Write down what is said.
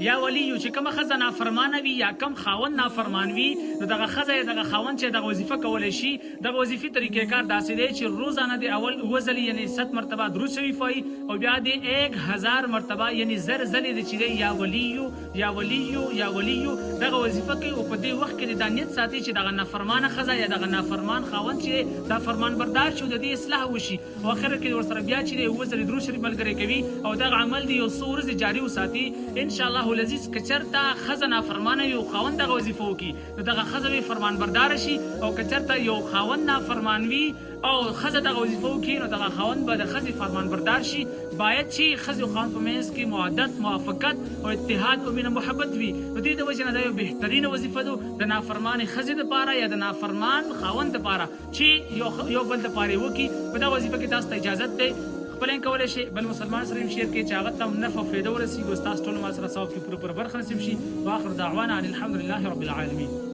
یا ولی چې کومه ښځه نافرمانه وي یا کم خاوند نافرمان وي نو دغه ښځه یا دغه خاوند چې دغه وظیفه کولی شي دغه وظیفې طریقې کار داسې دی چې روزانه د اول اووه ځلې یعنې 100 مرتبه درود شریف وایي او بیا د 1000 مرتبه یعنې 1000 ځلې د چې دی یا ولیو یا ولیو یا ولیو دغه وظیفه کوي او په دې وخت کې د دا نیت ساتي چې دغه نافرمانه ښځه یا دغه نافرمان خاوند چې دا فرمان بردار شي او د دې اصلاح وشي او اخر کې ورسره بیا چې دی اووه ځلې درود شریف ملګری کوي او دغه عمل دی یو څو ورځې جاري وساتي انشاءالله العزیز که چېرته ښځه نافرمانه وي او خاوند دغه وظیفه وکړي نو دغه ښځه به فرمان برداره شي او که چېرته یو خاوند نافرمان وي او ښځه دغه وظیفه وکړي نو دغه خاوند به د ښځې فرمان بردار شي باید چې ښځې او خاوند په منځ کې موادت موافقت او اتحاد او مینه محبت وي نو دې د وجې نه دا یو بهترینه وظیفه ده د نافرمانې ښځې دپاره یا د نافرمان خاوند دپاره چې یو بل دپاره یې وکړي په دغه وظیفه کې تاسو ته اجازت دی خپل کولی شي بل مسلمان سره هم شیر کړي چې هغه ته هم نفع او فایده ورسېږي او ستاسو ټول ما سره ثواب کې پوره برخه نصیب شي واخر دعوانا ان الحمد لله رب العالمین.